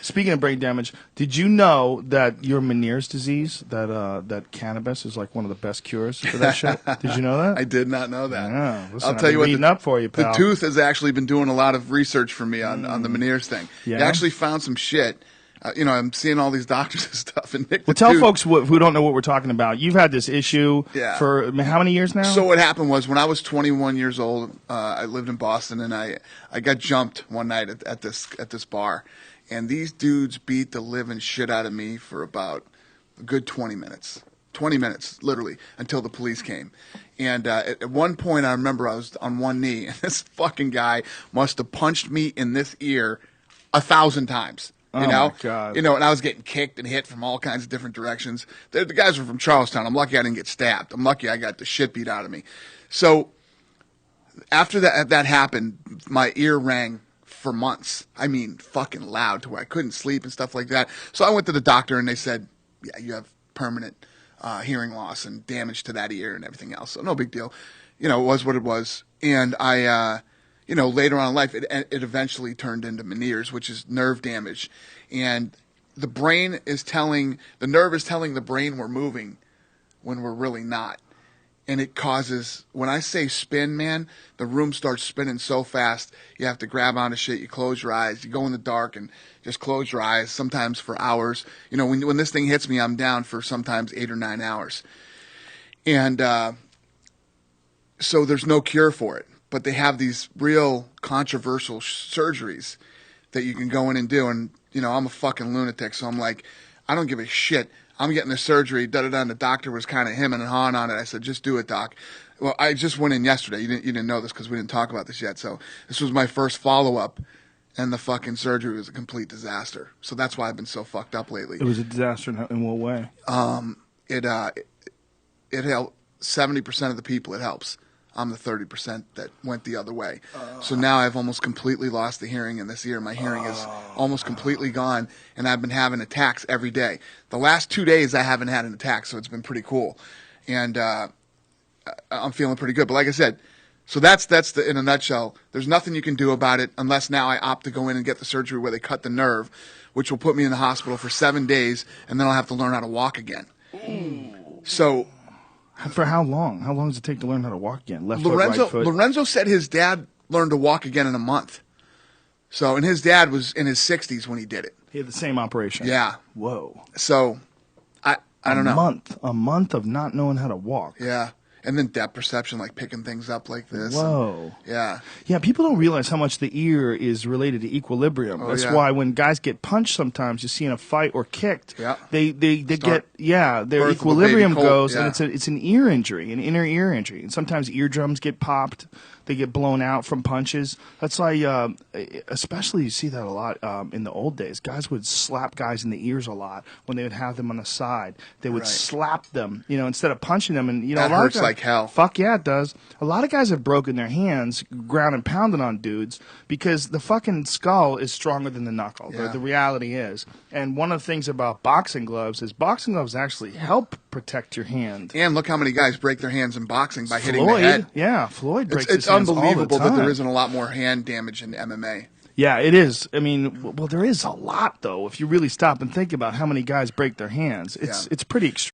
Speaking of brain damage, did you know that your Meniere's disease, that cannabis is like one of the best cures for that shit? Did you know that? I did not know that. Yeah, listen, I'll tell you what, reading up for you, the pal. tooth has actually been doing a lot of research for me on the Meniere's thing. Yeah? He actually found some shit. I'm seeing all these doctors and stuff. And Nick, Well, tell folks who don't know what we're talking about. You've had this issue for how many years now? So what happened was when I was 21 years old, I lived in Boston, and I got jumped one night at this bar, and these dudes beat the living shit out of me for about a good 20 minutes. 20 minutes, literally, until the police came. And at one point, I remember I was on one knee, and this fucking guy must have punched me in this ear 1,000 times. Oh my God. And I was getting kicked and hit from all kinds of different directions. The guys were from Charlestown. I'm lucky I didn't get stabbed. I'm lucky I got the shit beat out of me. So after that happened, my ear rang for months. I mean, fucking loud to where I couldn't sleep and stuff like that. So I went to the doctor and they said, yeah, you have permanent hearing loss and damage to that ear and everything else. So no big deal. It was what it was. And I later on in life, it eventually turned into Meniere's, which is nerve damage. And the nerve is telling the brain we're moving when we're really not. And it causes, when I say spin, man, the room starts spinning so fast, you have to grab onto shit, you close your eyes, you go in the dark and just close your eyes, sometimes for hours. When this thing hits me, I'm down for sometimes 8 or 9 hours. And so there's no cure for it. But they have these real controversial surgeries that you can go in and do. And, I'm a fucking lunatic, so I'm like, I don't give a shit. I'm getting the surgery, da-da-da, and the doctor was kind of hemming and hawing on it. I said, just do it, doc. Well, I just went in yesterday. You didn't know this because we didn't talk about this yet. So this was my first follow-up, and the fucking surgery was a complete disaster. So that's why I've been so fucked up lately. It was a disaster in what way? It helped 70% of the people it helps. I'm the 30% that went the other way. So now I've almost completely lost the hearing in this ear. My hearing is almost completely gone, and I've been having attacks every day. The last 2 days I haven't had an attack, so it's been pretty cool. And I'm feeling pretty good. But like I said, so that's in a nutshell. There's nothing you can do about it unless now I opt to go in and get the surgery where they cut the nerve, which will put me in the hospital for 7 days, and then I'll have to learn how to walk again. Ooh. So... For how long? How long does it take to learn how to walk again? Left foot, right foot? Lorenzo said his dad learned to walk again in a month. So, and his dad was in his 60s when he did it. He had the same operation. Yeah. Whoa. So, I don't know. A month of not knowing how to walk. Yeah. And then depth perception, like picking things up like this. Whoa. Yeah. Yeah, people don't realize how much the ear is related to equilibrium. That's why when guys get punched sometimes, you see in a fight or kicked, they get, their equilibrium goes, and it's an ear injury, an inner ear injury. And sometimes eardrums get popped. They get blown out from punches. That's like, especially you see that a lot in the old days. Guys would slap guys in the ears a lot when they would have them on the side. They would slap them, instead of punching them. And that hurts like hell. Fuck yeah, it does. A lot of guys have broken their hands ground and pounding on dudes because the fucking skull is stronger than the knuckle. Yeah. The reality is. And one of the things about boxing gloves is boxing gloves actually help protect your hand. And look how many guys break their hands in boxing by hitting the head. Yeah, Floyd breaks his hands unbelievable all the time. that there isn't a lot more hand damage in MMA. Yeah, it is. I mean, well, there is a lot, though. If you really stop and think about how many guys break their hands, it's pretty extreme.